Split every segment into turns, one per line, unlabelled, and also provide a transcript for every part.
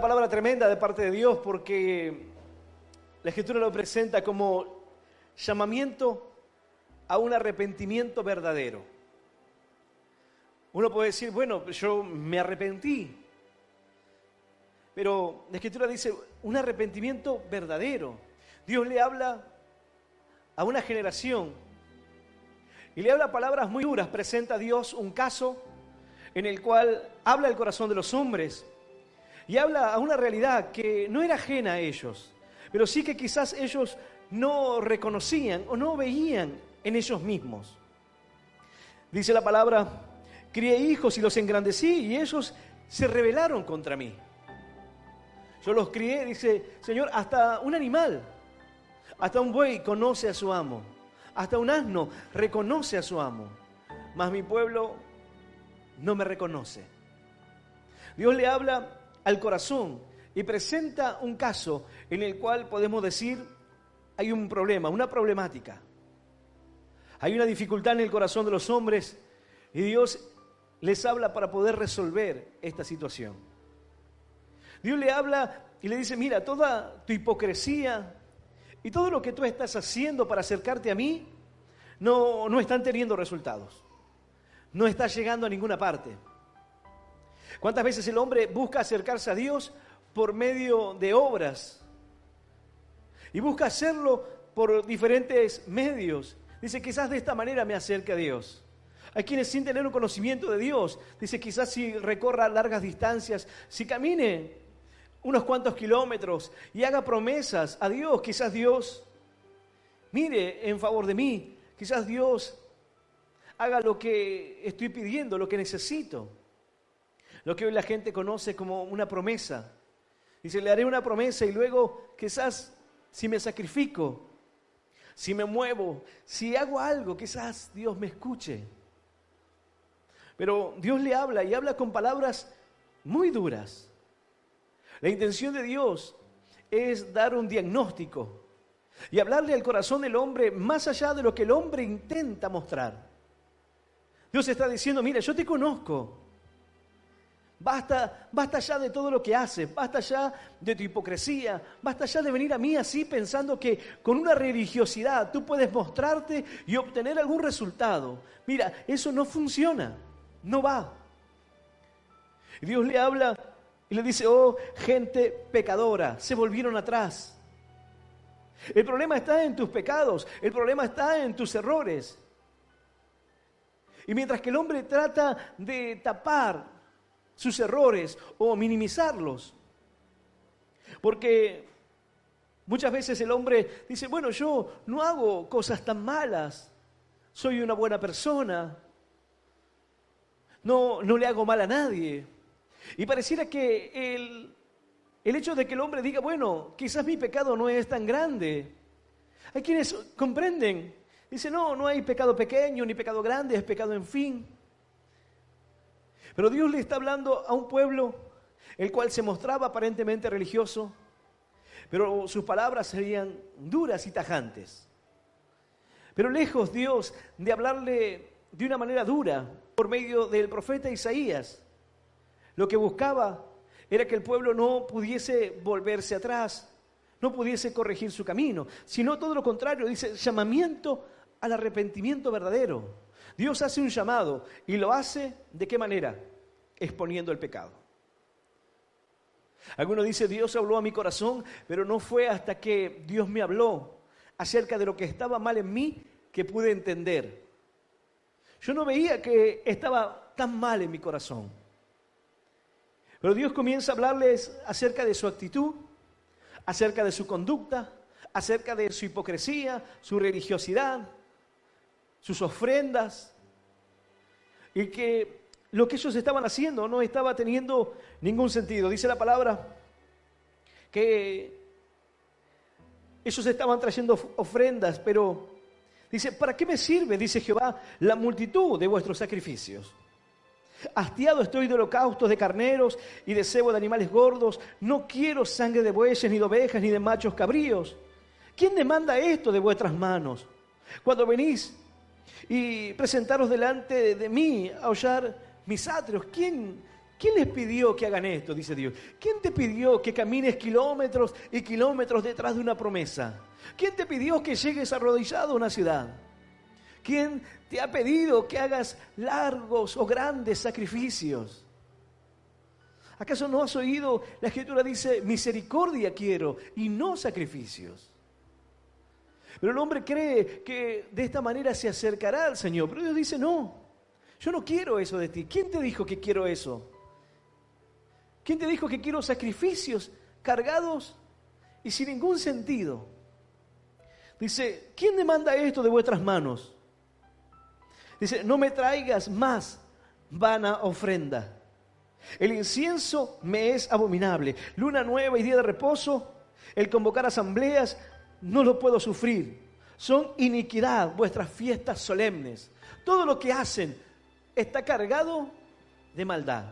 Una palabra tremenda de parte de Dios porque la Escritura lo presenta como llamamiento a un arrepentimiento verdadero. Uno puede decir, bueno, yo me arrepentí. Pero la Escritura dice un arrepentimiento verdadero. Dios le habla a una generación y le habla palabras muy duras. Presenta a Dios un caso en el cual habla el corazón de los hombres y habla a una realidad que no era ajena a ellos, pero sí que quizás ellos no reconocían o no veían en ellos mismos. Dice la palabra, crié hijos y los engrandecí y ellos se rebelaron contra mí. Yo los crié, dice, Señor, hasta un animal, hasta un buey conoce a su amo, hasta un asno reconoce a su amo, mas mi pueblo no me reconoce. Dios le habla al corazón y presenta un caso en el cual podemos decir, hay un problema, una problemática. Hay una dificultad en el corazón de los hombres y Dios les habla para poder resolver esta situación. Dios le habla y le dice, mira, toda tu hipocresía y todo lo que tú estás haciendo para acercarte a mí no están teniendo resultados. No está llegando a ninguna parte. ¿Cuántas veces el hombre busca acercarse a Dios por medio de obras? Y busca hacerlo por diferentes medios. Dice, quizás de esta manera me acerque a Dios. Hay quienes sin tener un conocimiento de Dios, dice, quizás si recorra largas distancias, si camine unos cuantos kilómetros y haga promesas a Dios, quizás Dios mire en favor de mí, quizás Dios haga lo que estoy pidiendo, lo que necesito. Lo que hoy la gente conoce como una promesa. Dice, le haré una promesa y luego quizás si me sacrifico, si me muevo, si hago algo, quizás Dios me escuche. Pero Dios le habla y habla con palabras muy duras. La intención de Dios es dar un diagnóstico y hablarle al corazón del hombre más allá de lo que el hombre intenta mostrar. Dios está diciendo, mira, yo te conozco. Basta ya de todo lo que haces, basta ya de tu hipocresía, basta ya de venir a mí así pensando que con una religiosidad tú puedes mostrarte y obtener algún resultado. Mira, eso no funciona, no va. Y Dios le habla y le dice, oh, gente pecadora, se volvieron atrás. El problema está en tus pecados, el problema está en tus errores. Y mientras que el hombre trata de tapar sus errores o minimizarlos, porque muchas veces el hombre dice, bueno, yo no hago cosas tan malas, soy una buena persona, no le hago mal a nadie. Y pareciera que el hecho de que el hombre diga, bueno, quizás mi pecado no es tan grande. Hay quienes comprenden, dicen, no hay pecado pequeño ni pecado grande, es pecado en fin. Pero Dios le está hablando a un pueblo el cual se mostraba aparentemente religioso, pero sus palabras serían duras y tajantes. Pero lejos Dios de hablarle de una manera dura por medio del profeta Isaías, lo que buscaba era que el pueblo no pudiese volverse atrás, no pudiese corregir su camino, sino todo lo contrario, dice llamamiento al arrepentimiento verdadero. Dios hace un llamado y lo hace ¿de qué manera? Exponiendo el pecado. Algunos dicen, Dios habló a mi corazón, pero no fue hasta que Dios me habló acerca de lo que estaba mal en mí que pude entender. Yo no veía que estaba tan mal en mi corazón. Pero Dios comienza a hablarles acerca de su actitud, acerca de su conducta, acerca de su hipocresía, su religiosidad, sus ofrendas, y que lo que ellos estaban haciendo no estaba teniendo ningún sentido. Dice la palabra que ellos estaban trayendo ofrendas, pero dice, ¿para qué me sirve, dice Jehová, la multitud de vuestros sacrificios? Hastiado estoy de holocaustos de carneros y de cebo de animales gordos. No quiero sangre de bueyes, ni de ovejas, ni de machos cabríos. ¿Quién demanda esto de vuestras manos? Cuando venís y presentaros delante de mí a hollar mis atrios, ¿quién ¿Quién les pidió que hagan esto? Dice Dios. ¿Quién te pidió que camines kilómetros y kilómetros detrás de una promesa? ¿Quién te pidió que llegues arrodillado a una ciudad? ¿Quién te ha pedido que hagas largos o grandes sacrificios? ¿Acaso no has oído? La Escritura dice, misericordia quiero y no sacrificios. Pero el hombre cree que de esta manera se acercará al Señor. Pero Dios dice, no, yo no quiero eso de ti. ¿Quién te dijo que quiero eso? ¿Quién te dijo que quiero sacrificios cargados y sin ningún sentido? Dice, ¿quién demanda esto de vuestras manos? Dice, no me traigas más vana ofrenda. El incienso me es abominable. Luna nueva y día de reposo, el convocar asambleas, no lo puedo sufrir. Son iniquidad vuestras fiestas solemnes. Todo lo que hacen está cargado de maldad.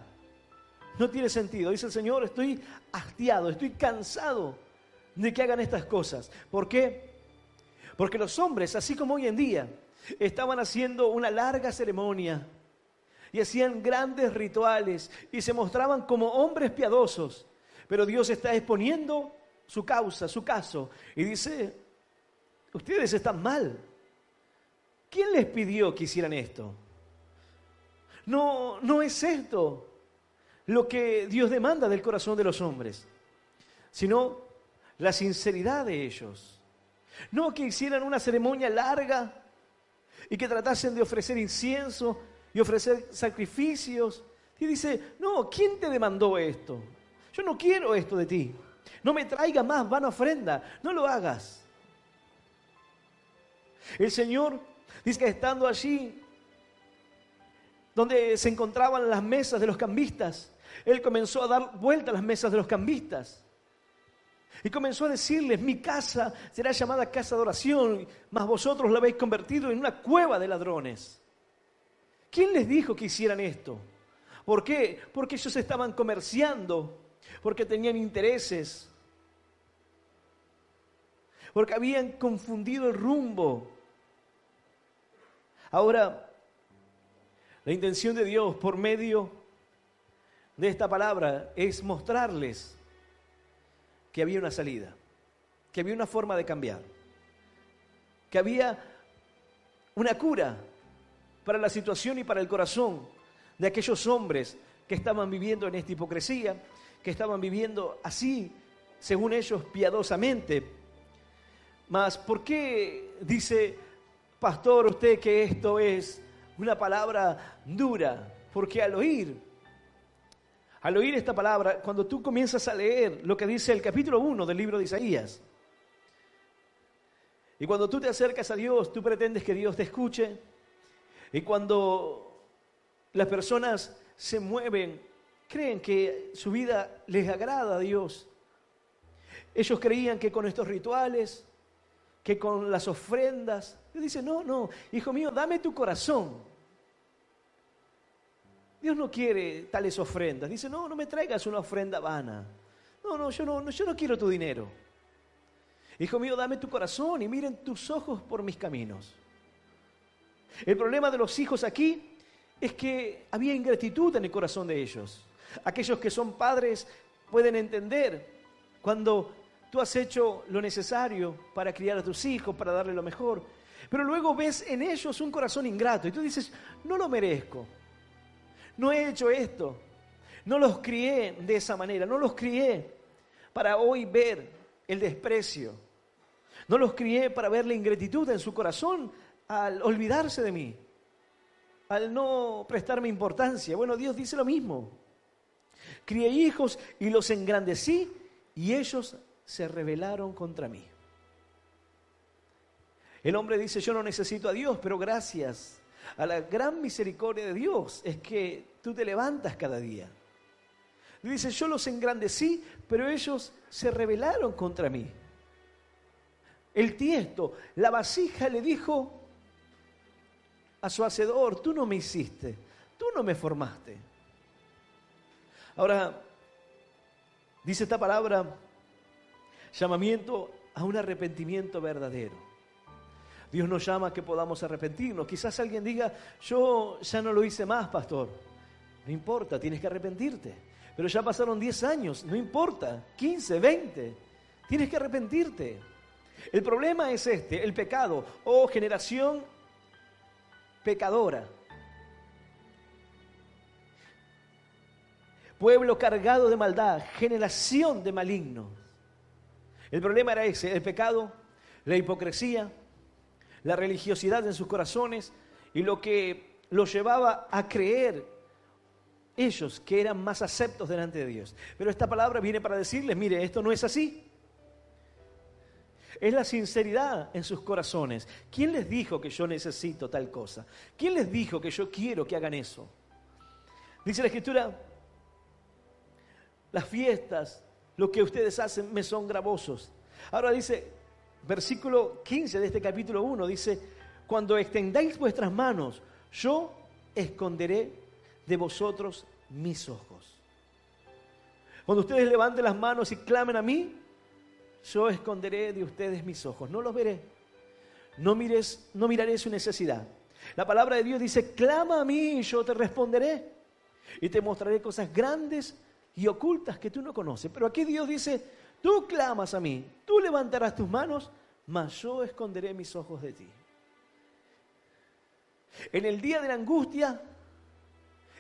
No tiene sentido. Dice el Señor, estoy hastiado, estoy cansado de que hagan estas cosas. ¿Por qué? Porque los hombres, así como hoy en día, estaban haciendo una larga ceremonia y hacían grandes rituales y se mostraban como hombres piadosos. Pero Dios está exponiendo su causa, su caso, y dice, ustedes están mal. ¿Quién les pidió que hicieran esto? No es esto lo que Dios demanda del corazón de los hombres, sino la sinceridad de ellos. No que hicieran una ceremonia larga y que tratasen de ofrecer incienso y ofrecer sacrificios. Y dice, no, ¿quién te demandó esto? Yo no quiero esto de ti. No me traiga más vana ofrenda, no lo hagas. El Señor dice que estando allí, donde se encontraban las mesas de los cambistas, Él comenzó a dar vuelta a las mesas de los cambistas. Y comenzó a decirles, mi casa será llamada casa de oración, mas vosotros la habéis convertido en una cueva de ladrones. ¿Quién les dijo que hicieran esto? ¿Por qué? Porque ellos estaban comerciando, porque tenían intereses, porque habían confundido el rumbo. Ahora, la intención de Dios por medio de esta palabra es mostrarles que había una salida, que había una forma de cambiar, que había una cura para la situación y para el corazón de aquellos hombres que estaban viviendo en esta hipocresía, que estaban viviendo así, según ellos, piadosamente. Mas, ¿por qué dice, pastor, usted que esto es una palabra dura? Porque al oír esta palabra, cuando tú comienzas a leer lo que dice el capítulo 1 del libro de Isaías, y cuando tú te acercas a Dios, tú pretendes que Dios te escuche, y cuando las personas se mueven, creen que su vida les agrada a Dios. Ellos creían que con estos rituales, que con las ofrendas, Dios dice, no, hijo mío, dame tu corazón. Dios no quiere tales ofrendas. Dice, no me traigas una ofrenda vana. Yo no quiero tu dinero. Hijo mío, dame tu corazón y miren tus ojos por mis caminos. El problema de los hijos aquí es que había ingratitud en el corazón de ellos. Aquellos que son padres pueden entender cuando tú has hecho lo necesario para criar a tus hijos, para darle lo mejor, pero luego ves en ellos un corazón ingrato y tú dices, no lo merezco, no he hecho esto, no los crié de esa manera, no los crié para hoy ver el desprecio, no los crié para ver la ingratitud en su corazón al olvidarse de mí, al no prestarme importancia. Bueno, Dios dice lo mismo. Crié hijos y los engrandecí y ellos se rebelaron contra mí. El hombre dice, yo no necesito a Dios, pero gracias a la gran misericordia de Dios es que tú te levantas cada día. Y dice, yo los engrandecí, pero ellos se rebelaron contra mí. El tiesto, la vasija le dijo a su hacedor, tú no me hiciste, tú no me formaste. Ahora, dice esta palabra, llamamiento a un arrepentimiento verdadero. Dios nos llama a que podamos arrepentirnos. Quizás alguien diga, yo ya no lo hice más, pastor. No importa, tienes que arrepentirte. Pero ya pasaron 10 años, no importa, 15, 20. Tienes que arrepentirte. El problema es el pecado, generación pecadora. Pueblo cargado de maldad, generación de malignos. El problema era ese, el pecado, la hipocresía, la religiosidad en sus corazones y lo que los llevaba a creer ellos que eran más aceptos delante de Dios. Pero esta palabra viene para decirles, mire, esto no es así. Es la sinceridad en sus corazones. ¿Quién les dijo que yo necesito tal cosa? ¿Quién les dijo que yo quiero que hagan eso? Dice la Escritura, las fiestas, lo que ustedes hacen me son gravosos. Ahora dice, versículo 15 de este capítulo 1, dice, cuando extendáis vuestras manos, yo esconderé de vosotros mis ojos. Cuando ustedes levanten las manos y clamen a mí, yo esconderé de ustedes mis ojos. No los veré. No miraré su necesidad. La palabra de Dios dice, clama a mí y yo te responderé. Y te mostraré cosas grandes y ocultas que tú no conoces. Pero aquí Dios dice, tú clamas a mí, tú levantarás tus manos, mas yo esconderé mis ojos de ti. En el día de la angustia,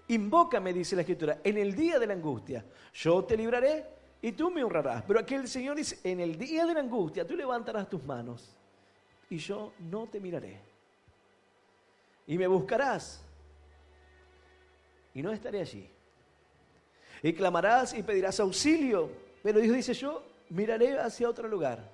invócame, dice la Escritura, en el día de la angustia, yo te libraré y tú me honrarás. Pero aquí el Señor dice, en el día de la angustia, tú levantarás tus manos y yo no te miraré. Y me buscarás y no estaré allí. Y clamarás y pedirás auxilio. Pero Dios dice, yo miraré hacia otro lugar.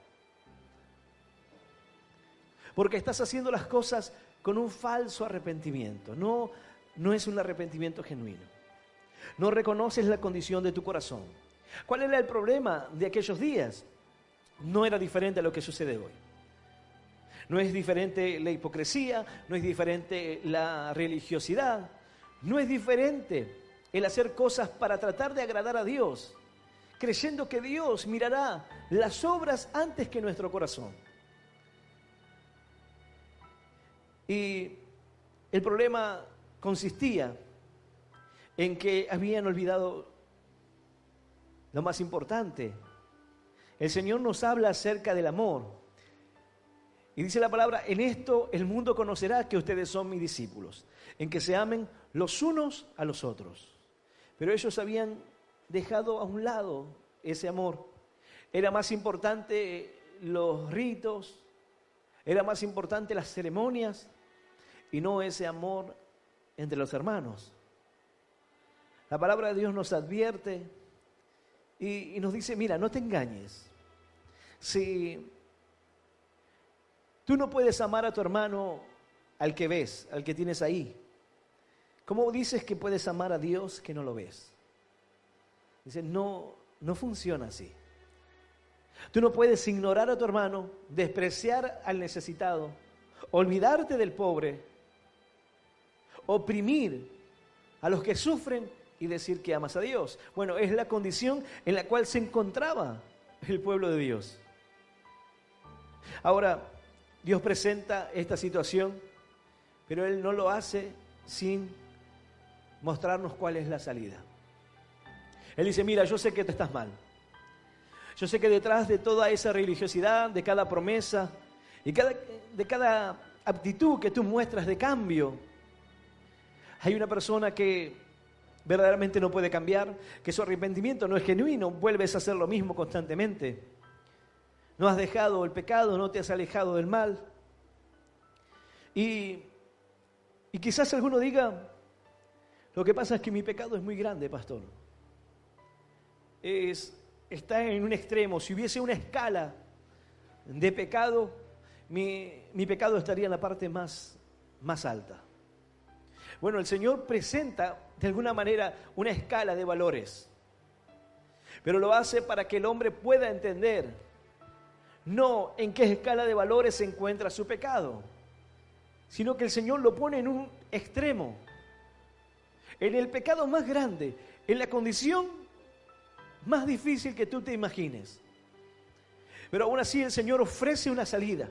Porque estás haciendo las cosas con un falso arrepentimiento. No es un arrepentimiento genuino. No reconoces la condición de tu corazón. ¿Cuál era el problema de aquellos días? No era diferente a lo que sucede hoy. No es diferente la hipocresía, no es diferente la religiosidad, no es diferente el hacer cosas para tratar de agradar a Dios, creyendo que Dios mirará las obras antes que nuestro corazón. Y el problema consistía en que habían olvidado lo más importante. El Señor nos habla acerca del amor. Y dice la palabra, en esto el mundo conocerá que ustedes son mis discípulos, en que se amen los unos a los otros. Pero ellos habían dejado a un lado ese amor. Era más importante los ritos, era más importante las ceremonias y no ese amor entre los hermanos. La palabra de Dios nos advierte y nos dice, mira, no te engañes. Si tú no puedes amar a tu hermano al que ves, al que tienes ahí, ¿cómo dices que puedes amar a Dios que no lo ves? Dice, no funciona así. Tú no puedes ignorar a tu hermano, despreciar al necesitado, olvidarte del pobre, oprimir a los que sufren y decir que amas a Dios. Bueno, es la condición en la cual se encontraba el pueblo de Dios. Ahora, Dios presenta esta situación, pero Él no lo hace sin mostrarnos cuál es la salida. Él dice, mira, yo sé que te estás mal. Yo sé que detrás de toda esa religiosidad, de cada promesa y de cada actitud que tú muestras de cambio, hay una persona que verdaderamente no puede cambiar, que su arrepentimiento no es genuino, vuelves a hacer lo mismo constantemente. No has dejado el pecado, no te has alejado del mal. Y quizás alguno diga, lo que pasa es que mi pecado es muy grande, pastor. Está en un extremo. Si hubiese una escala de pecado, mi pecado estaría en la parte más alta. Bueno, el Señor presenta de alguna manera una escala de valores, pero lo hace para que el hombre pueda entender no en qué escala de valores se encuentra su pecado, sino que el Señor lo pone en un extremo, en el pecado más grande, en la condición más difícil que tú te imagines. Pero aún así el Señor ofrece una salida.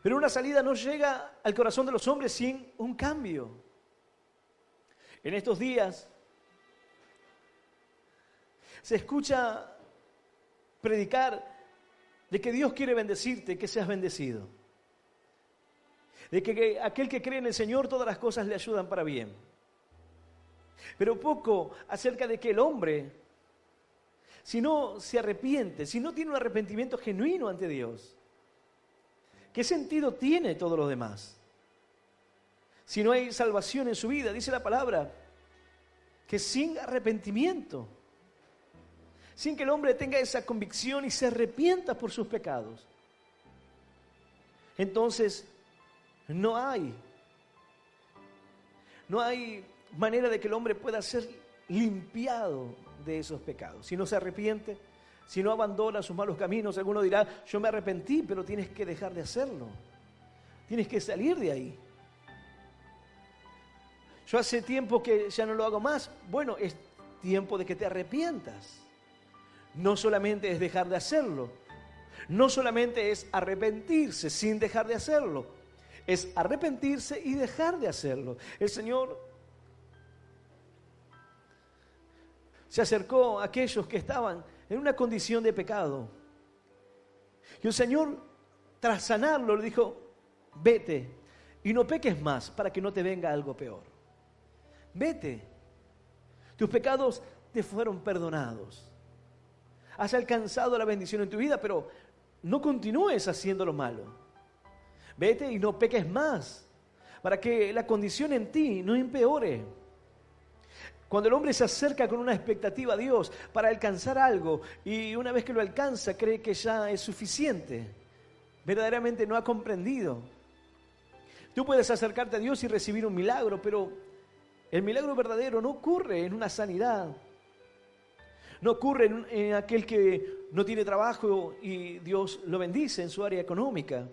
Pero una salida no llega al corazón de los hombres sin un cambio. En estos días se escucha predicar de que Dios quiere bendecirte, que seas bendecido. De que aquel que cree en el Señor, todas las cosas le ayudan para bien. Pero poco acerca de que el hombre, si no se arrepiente, si no tiene un arrepentimiento genuino ante Dios, ¿qué sentido tiene todo lo demás? Si no hay salvación en su vida, dice la palabra, que sin arrepentimiento, sin que el hombre tenga esa convicción y se arrepienta por sus pecados, entonces no hay manera de que el hombre pueda ser limpiado de esos pecados. Si no se arrepiente, si no abandona sus malos caminos, alguno dirá, yo me arrepentí, pero tienes que dejar de hacerlo. Tienes que salir de ahí. Yo hace tiempo que ya no lo hago más. Bueno, es tiempo de que te arrepientas. No solamente es dejar de hacerlo. No solamente es arrepentirse sin dejar de hacerlo. Es arrepentirse y dejar de hacerlo. El Señor se acercó a aquellos que estaban en una condición de pecado. Y el Señor, tras sanarlo, le dijo, vete y no peques más para que no te venga algo peor. Vete. Tus pecados te fueron perdonados. Has alcanzado la bendición en tu vida, pero no continúes haciendo lo malo. Vete y no peques más para que la condición en ti no empeore. Cuando el hombre se acerca con una expectativa a Dios para alcanzar algo y una vez que lo alcanza cree que ya es suficiente, verdaderamente no ha comprendido. Tú puedes acercarte a Dios y recibir un milagro, pero el milagro verdadero no ocurre en una sanidad. No ocurre en aquel que no tiene trabajo y Dios lo bendice en su área económica.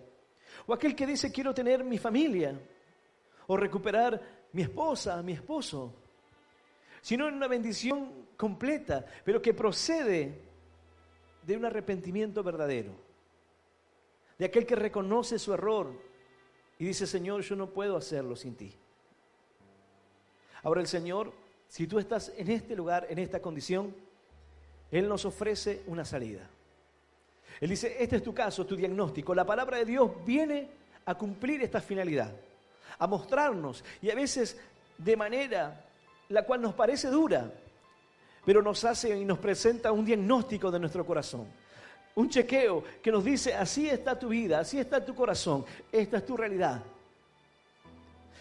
O aquel que dice quiero tener mi familia o recuperar mi esposa, mi esposo. Sino en una bendición completa, pero que procede de un arrepentimiento verdadero. De aquel que reconoce su error y dice, Señor, yo no puedo hacerlo sin ti. Ahora el Señor, si tú estás en este lugar, en esta condición, Él nos ofrece una salida. Él dice, este es tu caso, tu diagnóstico. La palabra de Dios viene a cumplir esta finalidad, a mostrarnos, y a veces de manera la cual nos parece dura, pero nos hace y nos presenta un diagnóstico de nuestro corazón. Un chequeo que nos dice, así está tu vida, así está tu corazón, esta es tu realidad.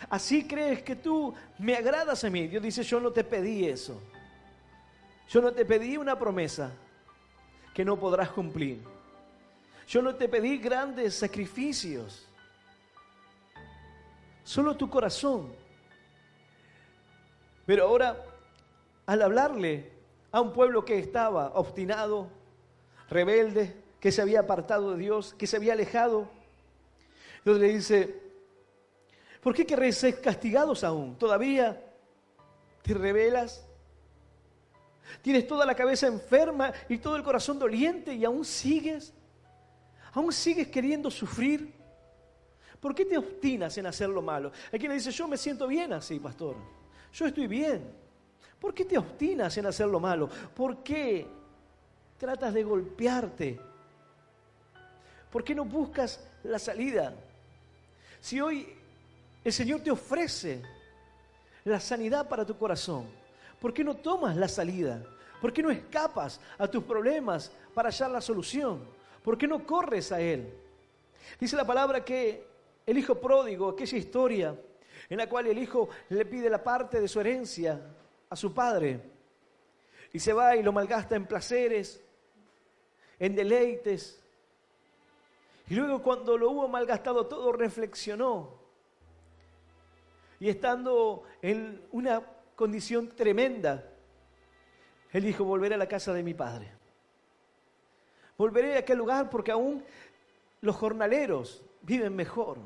Así crees que tú me agradas a mí. Dios dice, yo no te pedí eso. Yo no te pedí una promesa que no podrás cumplir. Yo no te pedí grandes sacrificios. Solo tu corazón. Pero ahora, al hablarle a un pueblo que estaba obstinado, rebelde, que se había apartado de Dios, que se había alejado, Dios le dice, ¿por qué querréis ser castigados aún? ¿Todavía te rebelas? ¿Tienes toda la cabeza enferma y todo el corazón doliente y aún sigues? ¿Aún sigues queriendo sufrir? ¿Por qué te obstinas en hacer lo malo? Hay quien le dice, yo me siento bien así, pastor. Yo estoy bien. ¿Por qué te obstinas en hacer lo malo? ¿Por qué tratas de golpearte? ¿Por qué no buscas la salida? Si hoy el Señor te ofrece la sanidad para tu corazón, ¿por qué no tomas la salida? ¿Por qué no escapas a tus problemas para hallar la solución? ¿Por qué no corres a Él? Dice la palabra que el hijo pródigo, aquella historia en la cual el hijo le pide la parte de su herencia a su padre y se va y lo malgasta en placeres, en deleites. Y luego cuando lo hubo malgastado todo, reflexionó. Y estando en una condición tremenda, él dijo, volveré a la casa de mi padre. Volveré a aquel lugar porque aún los jornaleros viven mejor.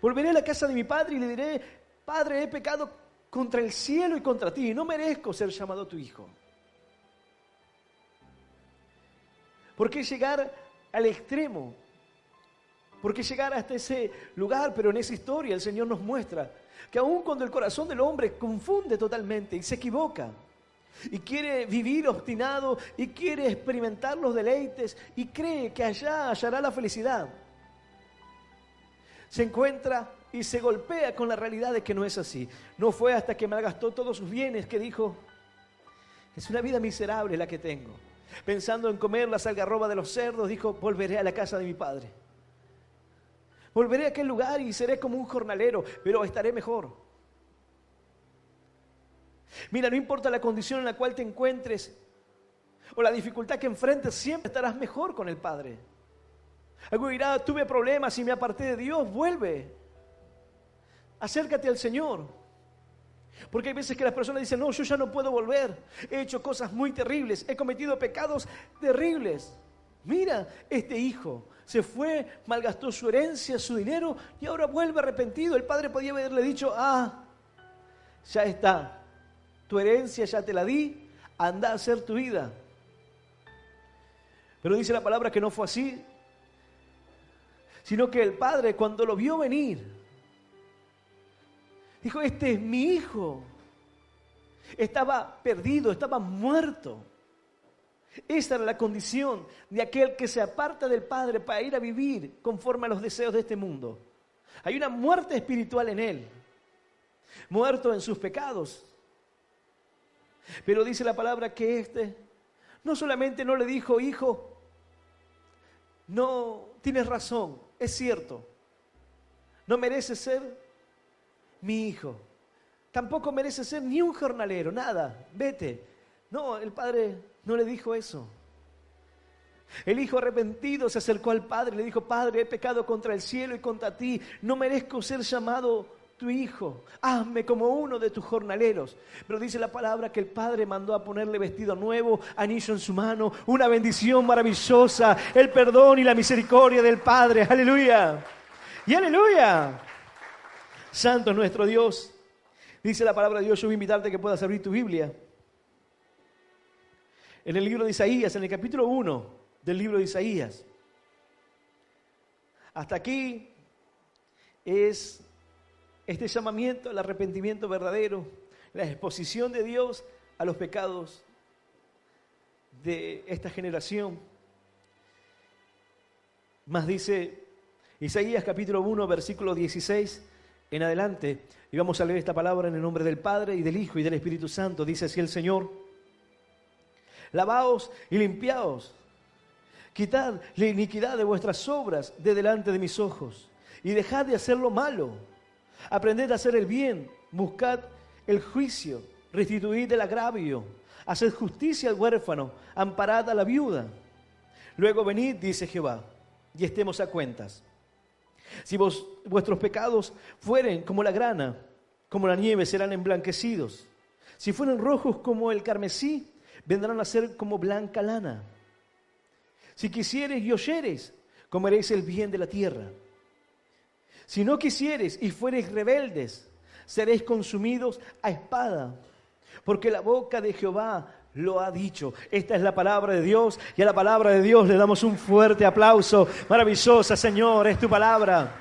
Volveré a la casa de mi padre y le diré, Padre, he pecado contra el cielo y contra ti, y no merezco ser llamado tu hijo. ¿Por qué llegar al extremo por qué llegar hasta ese lugar, pero en esa historia el Señor nos muestra que aun cuando el corazón del hombre confunde totalmente y se equivoca, y quiere vivir obstinado, y quiere experimentar los deleites, y cree que allá hallará la felicidad, se encuentra y se golpea con la realidad de que no es así. No fue hasta que malgastó todos sus bienes que dijo: es una vida miserable la que tengo. Pensando en comer la algarroba de los cerdos, dijo: volveré a la casa de mi padre. Volveré a aquel lugar y seré como un jornalero, pero estaré mejor. Mira, no importa la condición en la cual te encuentres o la dificultad que enfrentes, siempre estarás mejor con el Padre. Algo dirá: tuve problemas y me aparté de Dios. Vuelve. Acércate al Señor. Porque hay veces que las personas dicen: no, yo ya no puedo volver. He hecho cosas muy terribles. He cometido pecados terribles. Mira, este hijo se fue, malgastó su herencia, su dinero, y ahora vuelve arrepentido. El padre podía haberle dicho: ya está. Tu herencia ya te la di. Anda a hacer tu vida. Pero dice la palabra que no fue así. Sino que el padre, cuando lo vio venir, dijo: este es mi hijo. Estaba perdido, estaba muerto. Esa era la condición de aquel que se aparta del Padre para ir a vivir conforme a los deseos de este mundo. Hay una muerte espiritual en él, muerto en sus pecados. Pero dice la palabra que no solamente no le dijo: hijo, no tienes razón, es cierto, no mereces ser mi hijo, tampoco mereces ser ni un jornalero, nada, vete. No, el padre no le dijo eso. El hijo arrepentido se acercó al padre y le dijo: padre, he pecado contra el cielo y contra ti, no merezco ser llamado tu hijo, hazme como uno de tus jornaleros. Pero dice la palabra que el padre mandó a ponerle vestido nuevo, anillo en su mano, una bendición maravillosa, el perdón y la misericordia del Padre. ¡Aleluya! ¡Y aleluya! Santo es nuestro Dios. Dice la palabra de Dios. Yo voy a invitarte a que puedas abrir tu Biblia en el libro de Isaías, en el capítulo 1 del libro de Isaías. Hasta aquí es este llamamiento al arrepentimiento verdadero, la exposición de Dios a los pecados de esta generación. Más dice Isaías capítulo 1, versículo 16 en adelante, y vamos a leer esta palabra en el nombre del Padre y del Hijo y del Espíritu Santo. Dice así el Señor: lavaos y limpiaos, quitad la iniquidad de vuestras obras de delante de mis ojos, y dejad de hacer lo malo. Aprended a hacer el bien, buscad el juicio, restituid el agravio, haced justicia al huérfano, amparad a la viuda. Luego venid, dice Jehová, y estemos a cuentas. Si vuestros pecados fueren como la grana, como la nieve serán emblanquecidos. Si fueren rojos como el carmesí, vendrán a ser como blanca lana. Si quisiereis y oyereis, comeréis el bien de la tierra. Si no quisiereis y fuereis rebeldes, seréis consumidos a espada, porque la boca de Jehová lo ha dicho. Esta es la palabra de Dios, y a la palabra de Dios le damos un fuerte aplauso. Maravillosa, Señor, es tu palabra.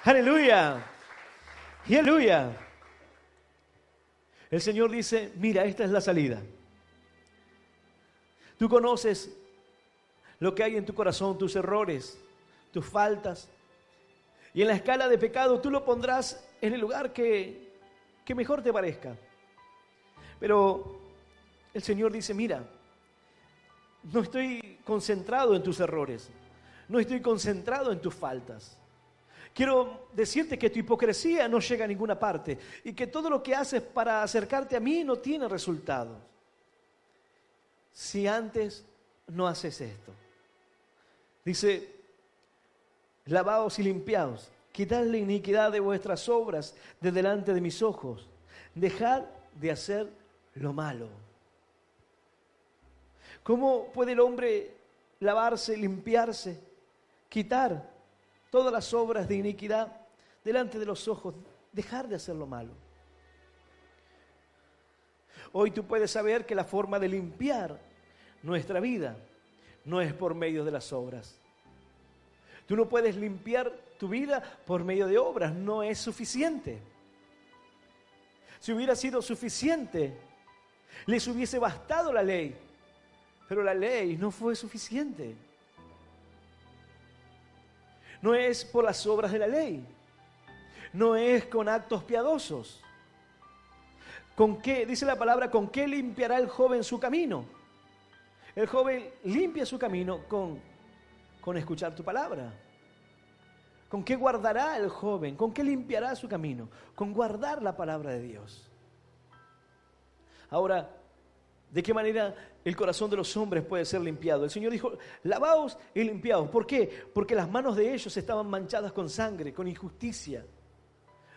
Aleluya. Y aleluya. El Señor dice: mira, esta es la salida. Tú conoces lo que hay en tu corazón, tus errores, tus faltas. Y en la escala de pecado tú lo pondrás en el lugar que mejor te parezca. Pero el Señor dice: mira, no estoy concentrado en tus errores, no estoy concentrado en tus faltas. Quiero decirte que tu hipocresía no llega a ninguna parte y que todo lo que haces para acercarte a mí no tiene resultados si antes no haces esto. Dice: lavaos y limpiaos, quitad la iniquidad de vuestras obras de delante de mis ojos, dejad de hacer lo malo. ¿Cómo puede el hombre lavarse, limpiarse, quitar todas las obras de iniquidad delante de los ojos, dejar de hacer lo malo? Hoy tú puedes saber que la forma de limpiar nuestra vida no es por medio de las obras. Tú no puedes limpiar tu vida por medio de obras, no es suficiente. Si hubiera sido suficiente, les hubiese bastado la ley, pero la ley no fue suficiente. No es por las obras de la ley, no es con actos piadosos. ¿Con qué? Dice la palabra, ¿con qué limpiará el joven su camino? El joven limpia su camino con escuchar tu palabra. ¿Con qué guardará el joven? ¿Con qué limpiará su camino? Con guardar la palabra de Dios. Ahora, ¿de qué manera el corazón de los hombres puede ser limpiado? El Señor dijo, lavaos y limpiaos. ¿Por qué? Porque las manos de ellos estaban manchadas con sangre, con injusticia.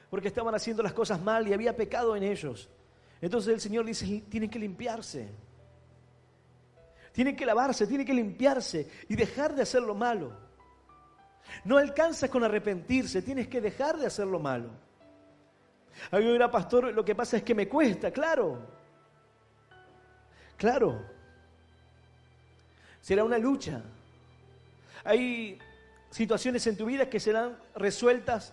Porque estaban haciendo las cosas mal y había pecado en ellos. Entonces el Señor dice, tienen que limpiarse. Tienen que lavarse, tienen que limpiarse y dejar de hacer lo malo. No alcanza con arrepentirse, tienes que dejar de hacer lo malo. A mí me dirá, pastor, lo que pasa es que me cuesta, claro. Será una lucha. Hay situaciones en tu vida que serán resueltas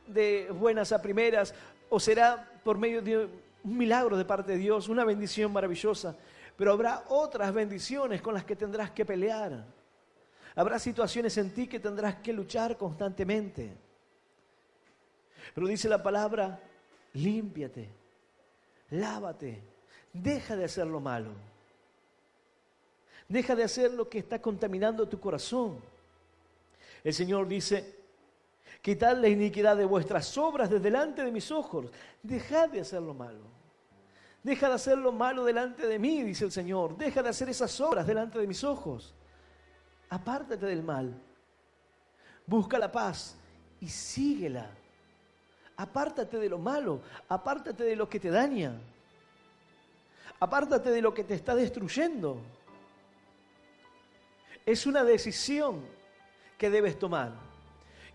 de buenas a primeras, o será por medio de un milagro de parte de Dios, una bendición maravillosa. Pero habrá otras bendiciones con las que tendrás que pelear. Habrá situaciones en ti que tendrás que luchar constantemente. Pero dice la palabra, límpiate, lávate, deja de hacer lo malo. Deja de hacer lo que está contaminando tu corazón. El Señor dice, quitad la iniquidad de vuestras obras de delante de mis ojos. Dejad de hacer lo malo. Deja de hacer lo malo delante de mí, dice el Señor. Deja de hacer esas obras delante de mis ojos. Apártate del mal, busca la paz y síguela. Apártate de lo malo, apártate de lo que te daña, apártate de lo que te está destruyendo. Es una decisión que debes tomar.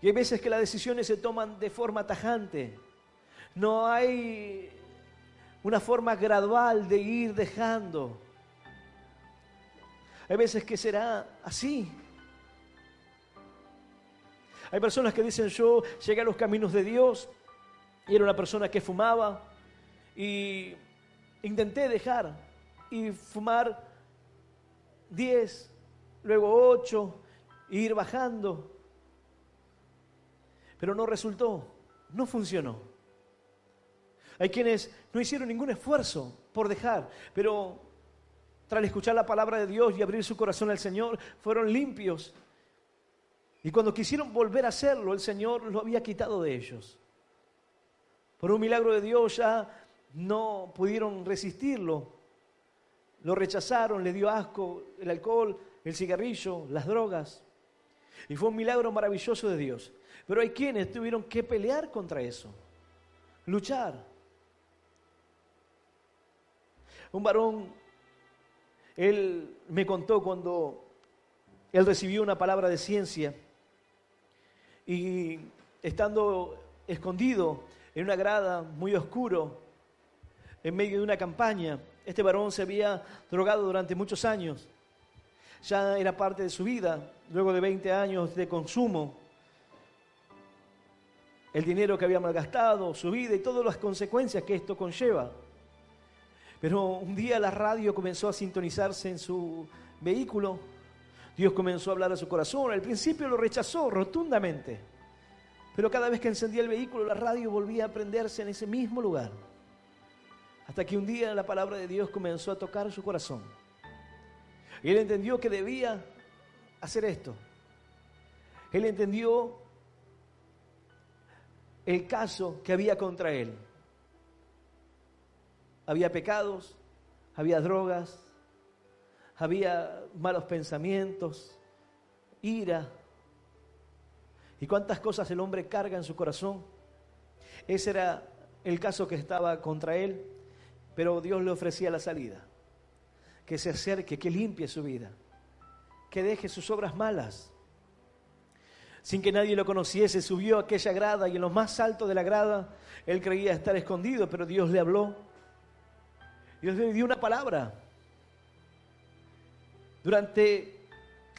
Y hay veces que las decisiones se toman de forma tajante. No hay una forma gradual de ir dejando. Hay veces que será así. Hay personas que dicen, yo llegué a los caminos de Dios y era una persona que fumaba y intenté dejar y fumar 10, luego 8, e ir bajando. Pero no resultó, no funcionó. Hay quienes no hicieron ningún esfuerzo por dejar, pero tras escuchar la palabra de Dios y abrir su corazón al Señor, fueron limpios. Y cuando quisieron volver a hacerlo, el Señor lo había quitado de ellos. Por un milagro de Dios ya no pudieron resistirlo. Lo rechazaron, le dio asco el alcohol, el cigarrillo, las drogas. Y fue un milagro maravilloso de Dios. Pero hay quienes tuvieron que pelear contra eso, luchar. Un varón, él me contó cuando él recibió una palabra de ciencia y estando escondido en una grada muy oscuro, en medio de una campaña, este varón se había drogado durante muchos años. Ya era parte de su vida, luego de 20 años de consumo. El dinero que había malgastado, su vida y todas las consecuencias que esto conlleva. Pero un día la radio comenzó a sintonizarse en su vehículo. Dios comenzó a hablar a su corazón. Al principio lo rechazó rotundamente. Pero cada vez que encendía el vehículo, la radio volvía a prenderse en ese mismo lugar. Hasta que un día la palabra de Dios comenzó a tocar su corazón. Y él entendió que debía hacer esto. Él entendió el caso que había contra él. Había pecados, había drogas, había malos pensamientos, ira. ¿Y cuántas cosas el hombre carga en su corazón? Ese era el caso que estaba contra él, pero Dios le ofrecía la salida. Que se acerque, que limpie su vida, que deje sus obras malas. Sin que nadie lo conociese, subió a aquella grada y en lo más alto de la grada, él creía estar escondido, pero Dios le habló. Dios le dio una palabra. Durante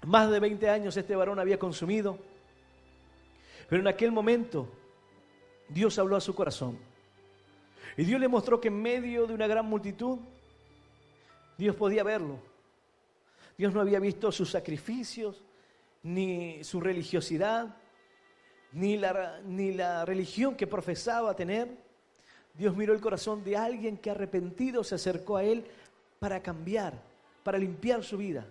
Más de 20 años este varón había consumido, pero en aquel momento Dios habló a su corazón. Y Dios le mostró que en medio de una gran multitud, Dios podía verlo. Dios no había visto sus sacrificios, ni su religiosidad, ni la religión que profesaba tener. Dios miró el corazón de alguien que arrepentido se acercó a Él para cambiar, para limpiar su vida.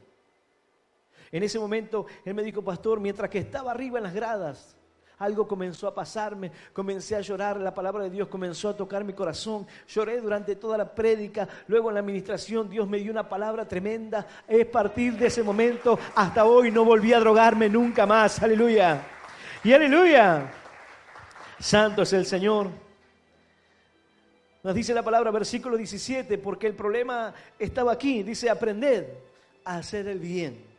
En ese momento, Él me dijo, pastor, mientras que estaba arriba en las gradas, algo comenzó a pasarme, comencé a llorar, la palabra de Dios comenzó a tocar mi corazón, lloré durante toda la prédica, luego en la administración Dios me dio una palabra tremenda, es a partir de ese momento hasta hoy no volví a drogarme nunca más, aleluya, y aleluya, santo es el Señor. Nos dice la palabra, versículo 17, porque el problema estaba aquí, dice, aprended a hacer el bien.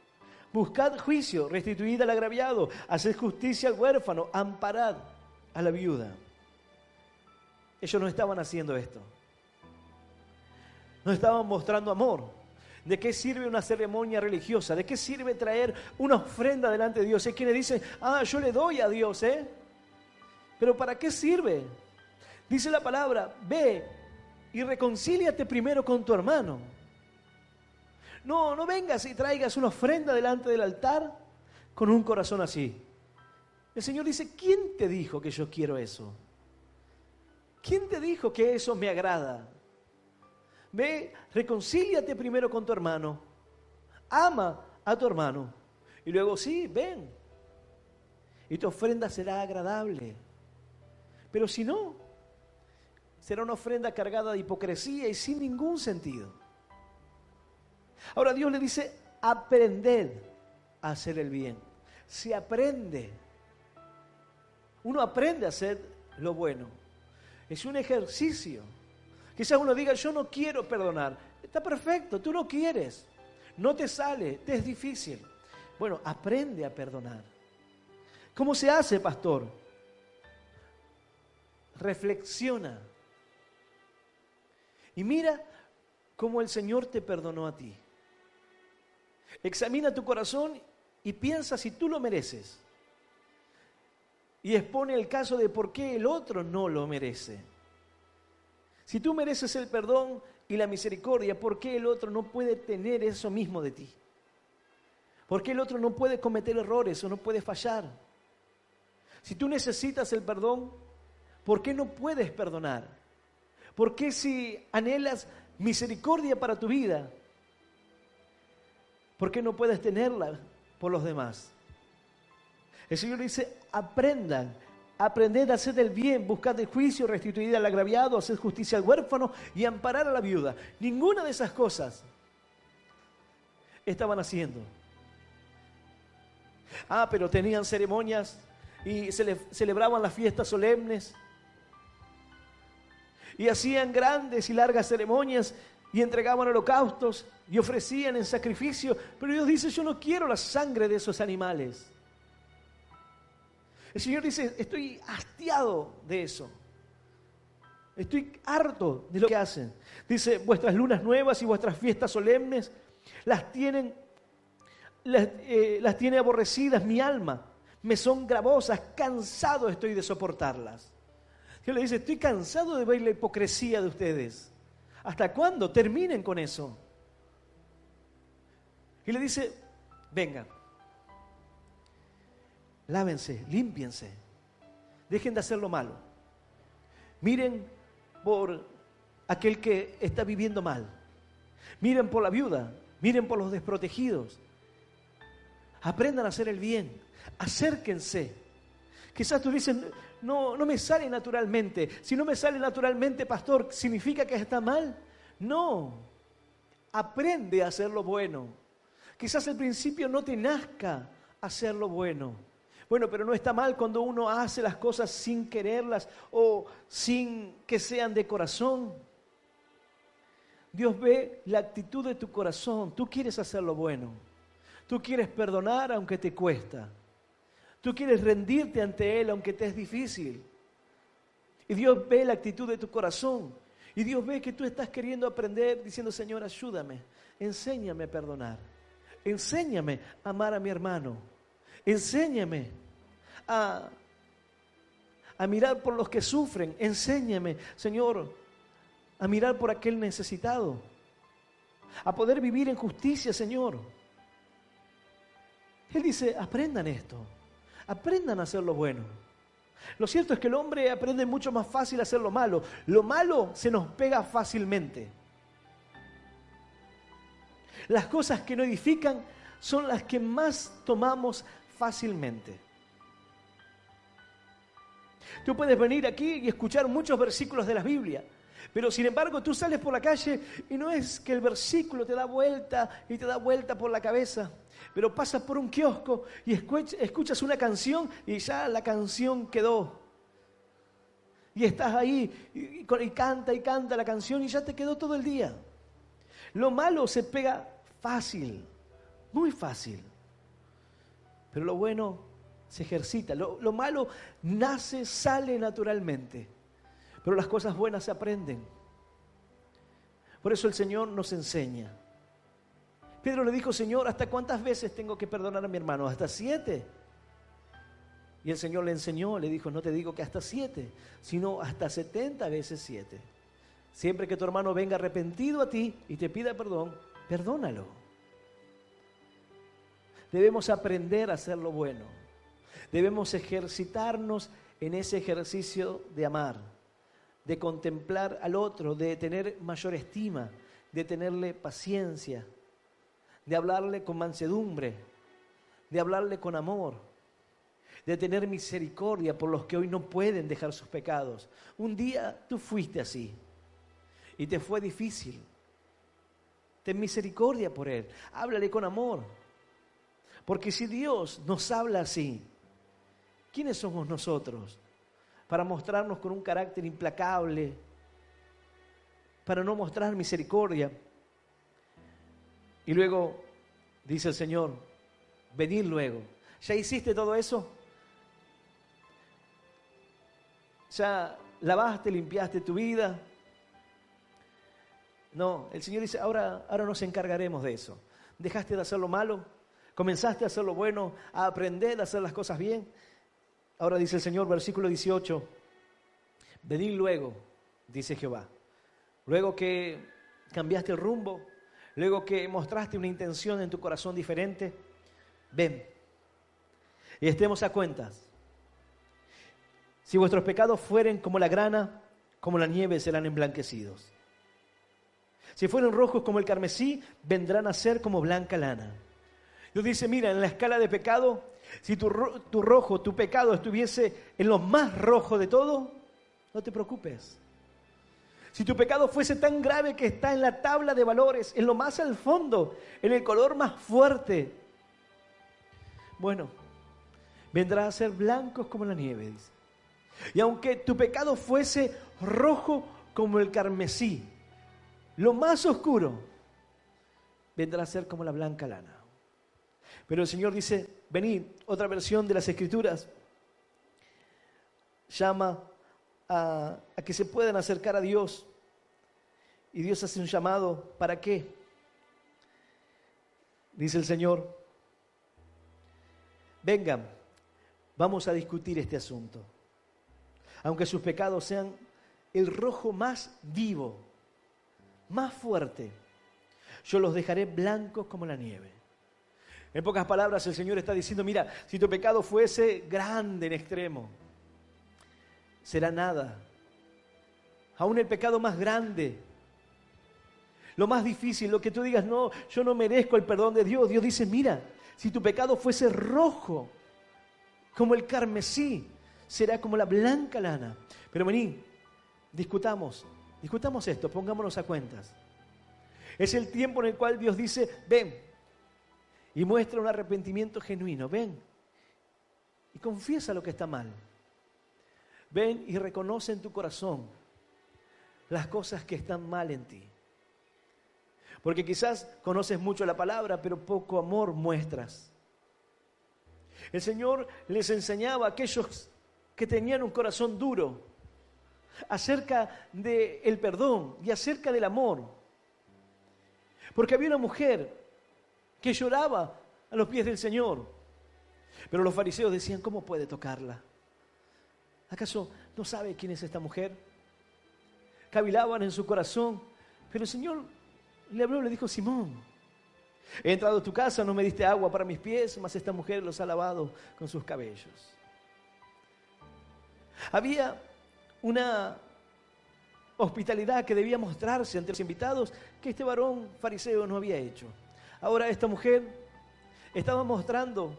Buscad juicio, restituid al agraviado, haced justicia al huérfano, amparad a la viuda. Ellos no estaban haciendo esto. No estaban mostrando amor. ¿De qué sirve una ceremonia religiosa? ¿De qué sirve traer una ofrenda delante de Dios? Hay quienes dicen, yo le doy a Dios, ¿Pero para qué sirve? Dice la palabra, ve y reconcíliate primero con tu hermano. No vengas y traigas una ofrenda delante del altar con un corazón así. El Señor dice, ¿quién te dijo que yo quiero eso? ¿Quién te dijo que eso me agrada? Ve, reconcíliate primero con tu hermano. Ama a tu hermano. Y luego sí, ven. Y tu ofrenda será agradable. Pero si no, será una ofrenda cargada de hipocresía y sin ningún sentido. Ahora Dios le dice, aprended a hacer el bien. Se aprende. Uno aprende a hacer lo bueno. Es un ejercicio. Quizás uno diga, yo no quiero perdonar. Está perfecto, tú no quieres. No te sale, te es difícil. Bueno, aprende a perdonar. ¿Cómo se hace, pastor? Reflexiona. Y mira cómo el Señor te perdonó a ti. Examina tu corazón y piensa si tú lo mereces. Y expone el caso de por qué el otro no lo merece. Si tú mereces el perdón y la misericordia, ¿por qué el otro no puede tener eso mismo de ti? ¿Por qué el otro no puede cometer errores o no puede fallar? Si tú necesitas el perdón, ¿por qué no puedes perdonar? ¿Por qué si anhelas misericordia para tu vida, ¿por qué no puedes tenerla por los demás? El Señor dice, aprended a hacer el bien, buscad el juicio, restituid al agraviado, haced justicia al huérfano y amparar a la viuda. Ninguna de esas cosas estaban haciendo. Pero tenían ceremonias y celebraban las fiestas solemnes y hacían grandes y largas ceremonias y entregaban holocaustos y ofrecían en sacrificio, pero Dios dice, yo no quiero la sangre de esos animales. El Señor dice, estoy hastiado de eso. Estoy harto de lo que hacen. Dice, vuestras lunas nuevas y vuestras fiestas solemnes las tiene aborrecidas mi alma. Me son gravosas, cansado estoy de soportarlas. Dios le dice, estoy cansado de ver la hipocresía de ustedes. ¿Hasta cuándo? Terminen con eso. Y le dice, vengan, lávense, límpiense, dejen de hacer lo malo. Miren por aquel que está viviendo mal. Miren por la viuda, miren por los desprotegidos. Aprendan a hacer el bien, acérquense. Quizás tú dices, no me sale naturalmente. Si no me sale naturalmente, pastor, ¿significa que está mal? No, aprende a hacer lo bueno. Quizás al principio no te nazca hacer lo bueno. Bueno, pero no está mal cuando uno hace las cosas sin quererlas o sin que sean de corazón. Dios ve la actitud de tu corazón. Tú quieres hacer lo bueno. Tú quieres perdonar aunque te cuesta. Tú quieres rendirte ante Él aunque te es difícil. Y Dios ve la actitud de tu corazón. Y Dios ve que tú estás queriendo aprender diciendo, Señor, ayúdame, enséñame a perdonar. enséñame a amar a mi hermano. Enséñame a mirar por los que sufren. Enséñame, Señor, a mirar por aquel necesitado. A poder vivir en justicia, Señor. Él dice, aprendan esto. Aprendan a hacer lo bueno. Lo cierto es que el hombre aprende mucho más fácil a hacer lo malo. Lo malo se nos pega fácilmente. Las cosas que no edifican son las que más tomamos fácilmente. Tú puedes venir aquí y escuchar muchos versículos de la Biblia, pero sin embargo tú sales por la calle y no es que el versículo te da vuelta y te da vuelta por la cabeza, pero pasas por un kiosco y escuchas una canción y ya la canción quedó. Y estás ahí y canta la canción y ya te quedó todo el día. Lo malo se pega fácil, muy fácil. Pero lo bueno se ejercita. Lo malo nace, sale naturalmente. Pero las cosas buenas se aprenden. Por eso el Señor nos enseña. Pedro le dijo, Señor, ¿hasta cuántas veces tengo que perdonar a mi hermano? ¿Hasta 7? Y el Señor le enseñó, le dijo, no te digo que hasta 7, sino hasta 70 veces 7. Siempre que tu hermano venga arrepentido a ti y te pida perdón, perdónalo. Debemos aprender a hacer lo bueno. Debemos ejercitarnos en ese ejercicio de amar, de contemplar al otro, de tener mayor estima, de tenerle paciencia, de hablarle con mansedumbre, de hablarle con amor, de tener misericordia por los que hoy no pueden dejar sus pecados. Un día tú fuiste así y te fue difícil. Ten misericordia por él, háblale con amor. Porque si Dios nos habla así, ¿quiénes somos nosotros para mostrarnos con un carácter implacable, para no mostrar misericordia? Y luego dice el Señor, venid luego. ¿Ya hiciste todo eso? ¿Ya lavaste, limpiaste tu vida? No, el Señor dice, ahora nos encargaremos de eso. ¿Dejaste de hacer lo malo? ¿Comenzaste a hacer lo bueno? ¿A aprender a hacer las cosas bien? Ahora dice el Señor, versículo 18, venid luego, dice Jehová. Luego que cambiaste el rumbo, luego que mostraste una intención en tu corazón diferente, ven y estemos a cuentas. Si vuestros pecados fueren como la grana, como la nieve serán emblanquecidos. Si fueren rojos como el carmesí, vendrán a ser como blanca lana. Dios dice, mira, en la escala de pecado, si tu pecado estuviese en lo más rojo de todo, no te preocupes. Si tu pecado fuese tan grave que está en la tabla de valores, en lo más al fondo, en el color más fuerte, bueno, vendrá a ser blancos como la nieve, dice. Y aunque tu pecado fuese rojo como el carmesí, lo más oscuro, vendrá a ser como la blanca lana. Pero el Señor dice, venid, otra versión de las Escrituras llama a que se puedan acercar a Dios. Y Dios hace un llamado, ¿para qué? Dice el Señor, vengan, vamos a discutir este asunto. Aunque sus pecados sean el rojo más vivo, más fuerte, yo los dejaré blancos como la nieve. En pocas palabras, el Señor está diciendo, mira, si tu pecado fuese grande en extremo, será nada. Aún el pecado más grande, lo más difícil, lo que tú digas, no, yo no merezco el perdón de Dios. Dios dice, mira, si tu pecado fuese rojo, como el carmesí, será como la blanca lana. Pero vení, discutamos esto, pongámonos a cuentas. Es el tiempo en el cual Dios dice, ven, y muestra un arrepentimiento genuino, ven, y confiesa lo que está mal. Ven y reconoce en tu corazón las cosas que están mal en ti. Porque quizás conoces mucho la palabra, pero poco amor muestras. El Señor les enseñaba a aquellos que tenían un corazón duro acerca del perdón y acerca del amor. Porque había una mujer que lloraba a los pies del Señor. Pero los fariseos decían, ¿cómo puede tocarla? ¿Acaso no sabe quién es esta mujer? Cavilaban en su corazón, pero el Señor le habló, le dijo, Simón, he entrado a tu casa, no me diste agua para mis pies, mas esta mujer los ha lavado con sus cabellos. Había una hospitalidad que debía mostrarse ante los invitados que este varón fariseo no había hecho. Ahora esta mujer estaba mostrando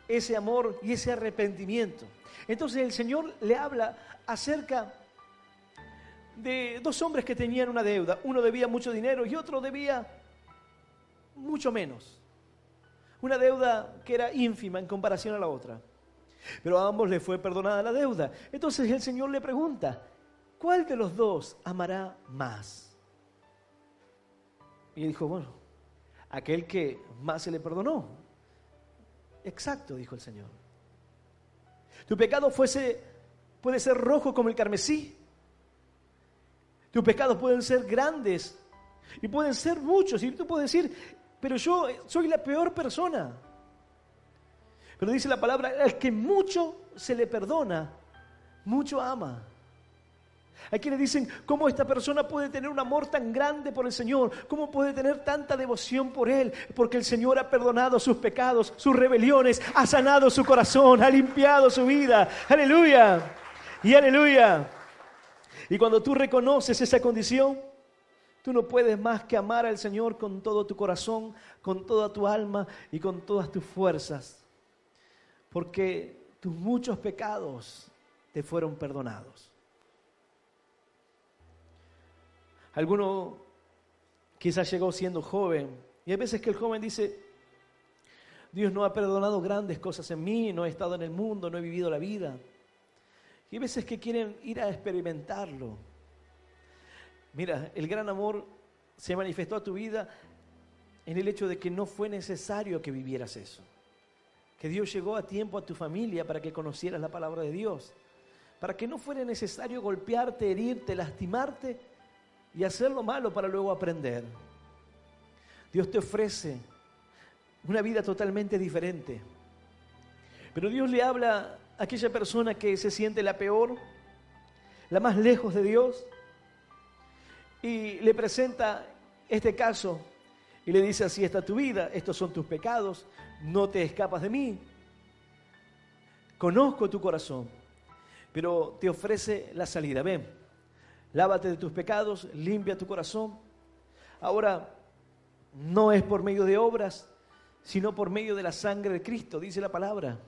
ese amor y ese arrepentimiento. Entonces el Señor le habla acerca de dos hombres que tenían una deuda. Uno debía mucho dinero y otro debía mucho menos. Una deuda que era ínfima en comparación a la otra. Pero a ambos les fue perdonada la deuda. Entonces el Señor le pregunta, ¿cuál de los dos amará más? Y él dijo, bueno, aquel que más se le perdonó. Exacto, dijo el Señor. Tu pecado puede ser rojo como el carmesí. Tus pecados pueden ser grandes y pueden ser muchos. Y tú puedes decir, pero yo soy la peor persona. Pero dice la palabra, al que mucho se le perdona, mucho ama. Hay quienes dicen, ¿cómo esta persona puede tener un amor tan grande por el Señor? ¿Cómo puede tener tanta devoción por Él? Porque el Señor ha perdonado sus pecados, sus rebeliones, ha sanado su corazón, ha limpiado su vida. ¡Aleluya! Y aleluya. Y cuando tú reconoces esa condición, tú no puedes más que amar al Señor con todo tu corazón, con toda tu alma y con todas tus fuerzas. Porque tus muchos pecados te fueron perdonados. Alguno quizás llegó siendo joven y hay veces que el joven dice, Dios no ha perdonado grandes cosas en mí, no he estado en el mundo, no he vivido la vida. Y hay veces que quieren ir a experimentarlo. Mira, el gran amor se manifestó a tu vida en el hecho de que no fue necesario que vivieras eso. Que Dios llegó a tiempo a tu familia para que conocieras la palabra de Dios. Para que no fuera necesario golpearte, herirte, lastimarte y hacer lo malo para luego aprender. Dios te ofrece una vida totalmente diferente. Pero Dios le habla a aquella persona que se siente la peor, la más lejos de Dios, y le presenta este caso y le dice, así está tu vida, estos son tus pecados, no te escapas de mí. Conozco tu corazón, pero te ofrece la salida. Ven, lávate de tus pecados, limpia tu corazón. Ahora, no es por medio de obras, sino por medio de la sangre de Cristo, dice la palabra,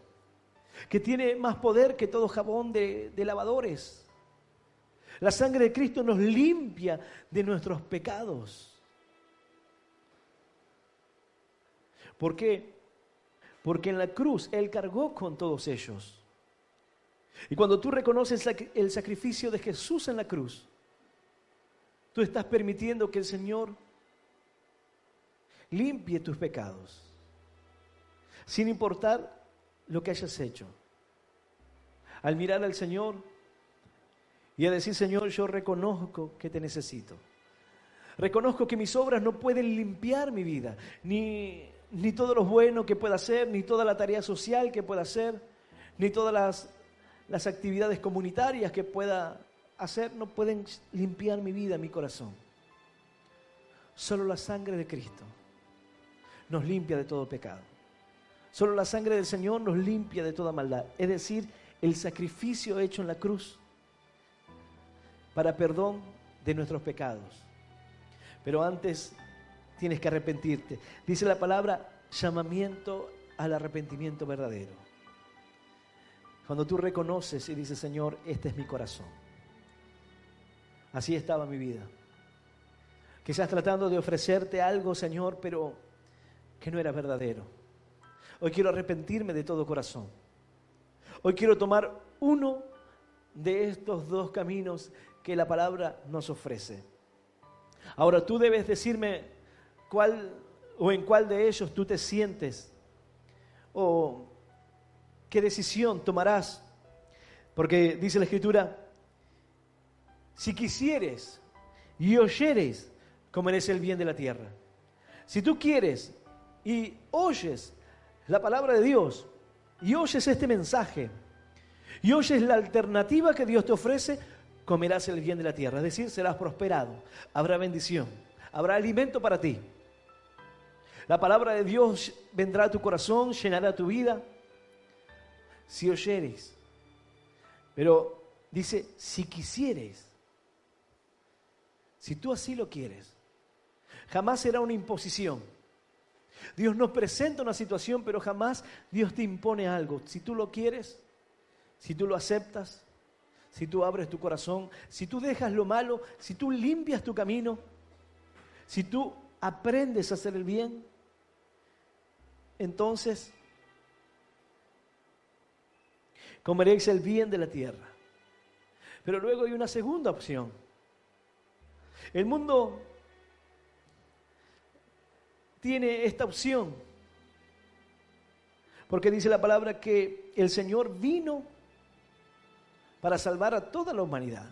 que tiene más poder que todo jabón de lavadores. La sangre de Cristo nos limpia de nuestros pecados. ¿Por qué? Porque en la cruz Él cargó con todos ellos. Y cuando tú reconoces el sacrificio de Jesús en la cruz, tú estás permitiendo que el Señor limpie tus pecados, sin importar lo que hayas hecho. Al mirar al Señor y a decir, Señor, yo reconozco que te necesito. Reconozco que mis obras no pueden limpiar mi vida, ni todo lo bueno que pueda hacer, ni toda la tarea social que pueda hacer, ni todas las actividades comunitarias que pueda hacer, no pueden limpiar mi vida, mi corazón. Solo la sangre de Cristo nos limpia de todo pecado. Solo la sangre del Señor nos limpia de toda maldad. Es decir, el sacrificio hecho en la cruz para perdón de nuestros pecados. Pero antes tienes que arrepentirte. Dice la palabra, llamamiento al arrepentimiento verdadero. Cuando tú reconoces y dices, Señor, este es mi corazón. Así estaba mi vida. Quizás tratando de ofrecerte algo, Señor, pero que no era verdadero. Hoy quiero arrepentirme de todo corazón. Hoy quiero tomar uno de estos dos caminos que la palabra nos ofrece. Ahora tú debes decirme cuál o en cuál de ellos tú te sientes o qué decisión tomarás. Porque dice la Escritura, si quisieres y oyeres, comeréis el bien de la tierra. Si tú quieres y oyes la palabra de Dios y oyes este mensaje y oyes la alternativa que Dios te ofrece, comerás el bien de la tierra, es decir, serás prosperado, habrá bendición, habrá alimento para ti. La palabra de Dios vendrá a tu corazón, llenará tu vida, si oyeres. Pero dice, si quisieres, si tú así lo quieres, jamás será una imposición. Dios nos presenta una situación, pero jamás Dios te impone algo. Si tú lo quieres, si tú lo aceptas, si tú abres tu corazón, si tú dejas lo malo, si tú limpias tu camino, si tú aprendes a hacer el bien, entonces comeréis el bien de la tierra. Pero luego hay una segunda opción. El mundo tiene esta opción, porque dice la palabra que el Señor vino para salvar a toda la humanidad.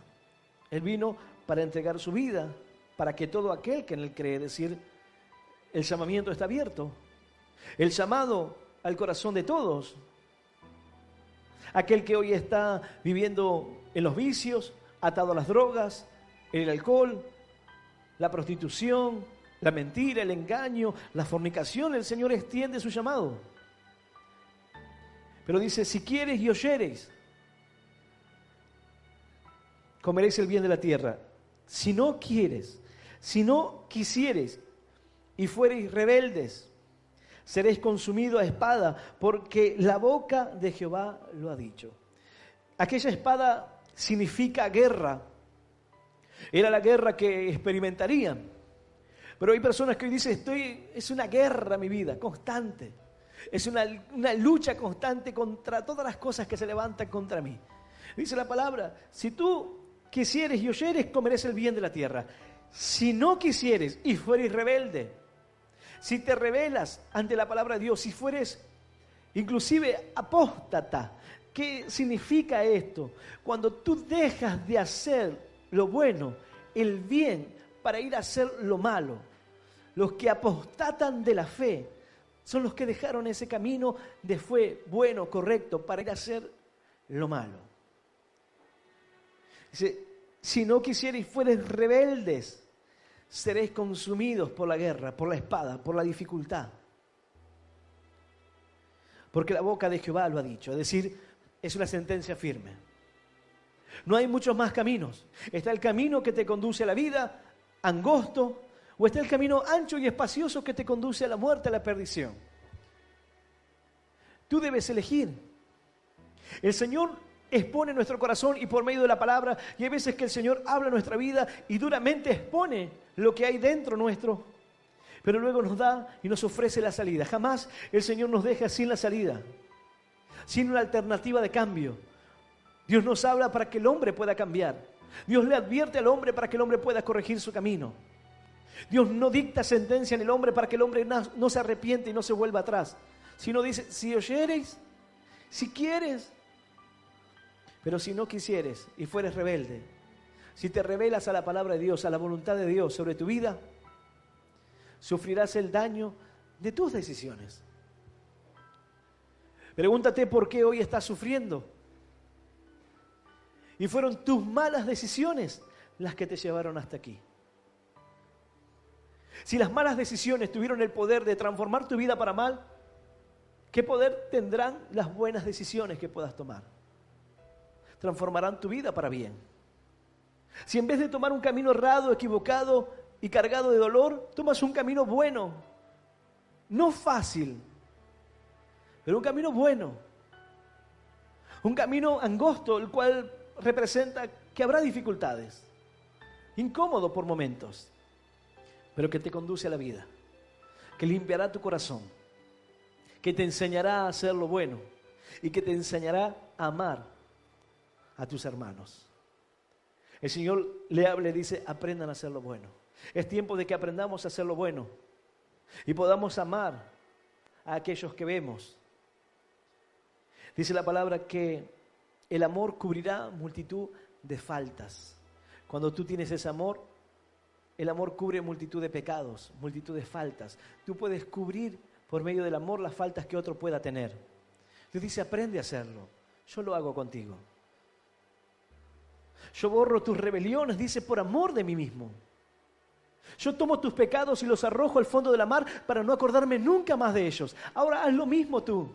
Él vino para entregar su vida, para que todo aquel que en Él cree, es decir, el llamamiento está abierto, el llamado al corazón de todos. Aquel que hoy está viviendo en los vicios, atado a las drogas, el alcohol, la prostitución, la mentira, el engaño, la fornicación, el Señor extiende su llamado. Pero dice, si quieres y oyeres, comeréis el bien de la tierra. Si no quieres, si no quisieres y fuereis rebeldes, seréis consumidos a espada, porque la boca de Jehová lo ha dicho. Aquella espada significa guerra. Era la guerra que experimentarían. Pero hay personas que hoy dicen, es una guerra mi vida, constante. Es una lucha constante contra todas las cosas que se levantan contra mí. Dice la palabra, si tú quisieres y oyeres, comerás el bien de la tierra. Si no quisieres y fueres rebelde, si te rebelas ante la palabra de Dios, si fueres inclusive apóstata, ¿qué significa esto? Cuando tú dejas de hacer lo bueno, el bien, para ir a hacer lo malo. Los que apostatan de la fe son los que dejaron ese camino de fe bueno, correcto, para ir a hacer lo malo. Dice, si no quisierais fueres rebeldes, seréis consumidos por la guerra, por la espada, por la dificultad. Porque la boca de Jehová lo ha dicho, es decir, es una sentencia firme. No hay muchos más caminos. Está el camino que te conduce a la vida, angosto, o está el camino ancho y espacioso que te conduce a la muerte, a la perdición. Tú debes elegir. El Señor expone nuestro corazón y por medio de la palabra, y hay veces que el Señor habla nuestra vida y duramente expone lo que hay dentro nuestro, pero luego nos da y nos ofrece la salida. Jamás el Señor nos deja sin la salida, sin una alternativa de cambio. Dios nos habla para que el hombre pueda cambiar. Dios le advierte al hombre para que el hombre pueda corregir su camino. Dios no dicta sentencia en el hombre para que el hombre no se arrepiente y no se vuelva atrás, sino dice, si oyeres, si quieres, pero si no quisieres y fueres rebelde, si te rebelas a la palabra de Dios, a la voluntad de Dios sobre tu vida, sufrirás el daño de tus decisiones. Pregúntate por qué hoy estás sufriendo. Y fueron tus malas decisiones las que te llevaron hasta aquí. Si las malas decisiones tuvieron el poder de transformar tu vida para mal, ¿qué poder tendrán las buenas decisiones que puedas tomar? Transformarán tu vida para bien. Si en vez de tomar un camino errado, equivocado y cargado de dolor, tomas un camino bueno, no fácil, pero un camino bueno, un camino angosto, el cual representa que habrá dificultades, incómodo por momentos, pero que te conduce a la vida, que limpiará tu corazón, que te enseñará a hacer lo bueno y que te enseñará a amar a tus hermanos. El Señor le habla y dice, aprendan a hacer lo bueno. Es tiempo de que aprendamos a hacer lo bueno y podamos amar a aquellos que vemos. Dice la palabra que el amor cubrirá multitud de faltas. Cuando tú tienes ese amor, El amor cubre multitud de pecados, multitud de faltas. Tú puedes cubrir por medio del amor las faltas que otro pueda tener. Dios dice, aprende a hacerlo. Yo lo hago contigo. Yo borro tus rebeliones, dice, por amor de mí mismo. Yo tomo tus pecados y los arrojo al fondo de la mar para no acordarme nunca más de ellos. Ahora haz lo mismo tú.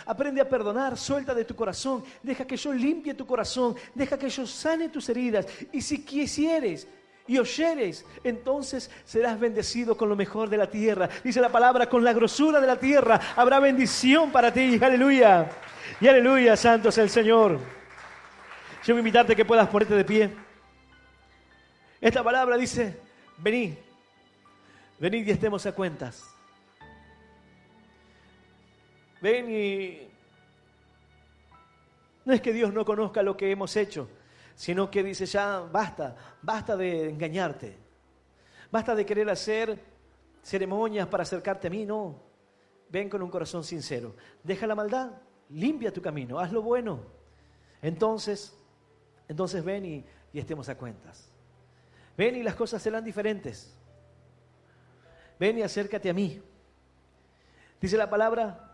Aprende a perdonar, suelta de tu corazón. Deja que yo limpie tu corazón. Deja que yo sane tus heridas. Y si quisieres y oyeres, entonces serás bendecido con lo mejor de la tierra. Dice la palabra, con la grosura de la tierra habrá bendición para ti. Aleluya. Y aleluya, santo es el Señor. Yo voy a invitarte a que puedas ponerte de pie. Esta palabra dice, venid y estemos a cuentas. Ven y no es que Dios no conozca lo que hemos hecho, sino que dice ya basta de engañarte, basta de querer hacer ceremonias para acercarte a mí, no. Ven con un corazón sincero, deja la maldad, limpia tu camino, haz lo bueno. Entonces ven y estemos a cuentas. Ven y las cosas serán diferentes. Ven y acércate a mí. Dice la palabra,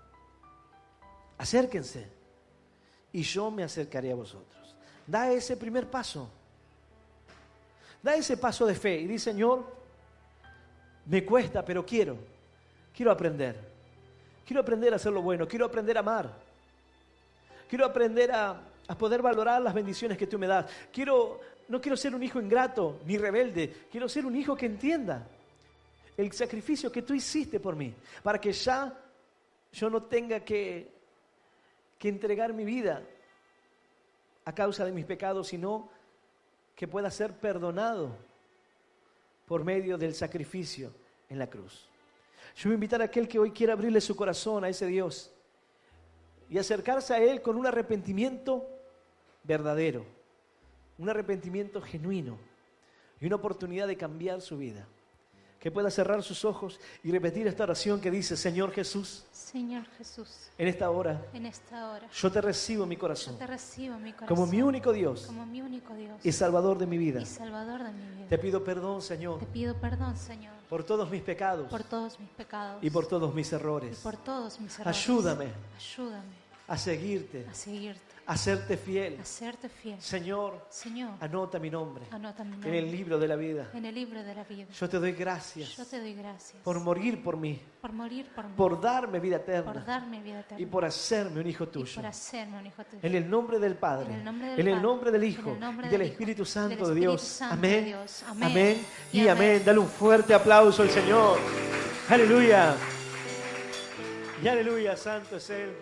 acérquense y yo me acercaré a vosotros. Da ese primer paso. Da ese paso de fe y di, Señor, me cuesta, pero quiero aprender. Quiero aprender a hacer lo bueno, quiero aprender a amar. Quiero aprender a poder valorar las bendiciones que tú me das. No quiero ser un hijo ingrato ni rebelde. Quiero ser un hijo que entienda el sacrificio que tú hiciste por mí, para que ya yo no tenga que entregar mi vida a causa de mis pecados, sino que pueda ser perdonado por medio del sacrificio en la cruz. Yo voy a invitar a aquel que hoy quiera abrirle su corazón a ese Dios y acercarse a Él con un arrepentimiento verdadero, un arrepentimiento genuino y una oportunidad de cambiar su vida. Que pueda cerrar sus ojos y repetir esta oración que dice, Señor Jesús, en esta hora, yo te recibo en mi corazón, como mi único Dios, y Salvador de mi vida. Te pido perdón, Señor, por todos mis pecados, y por todos mis errores. Ayúdame a seguirte, a serte fiel. Señor, anota mi nombre en el libro de la vida. Yo te doy gracias por morir por mí, por darme vida eterna y por hacerme un hijo tuyo. En el nombre del Padre, en el nombre del Hijo y del Espíritu Santo de Dios. Amén, amén y amén. Dale un fuerte aplauso al Señor. Aleluya. Y aleluya, santo es Él.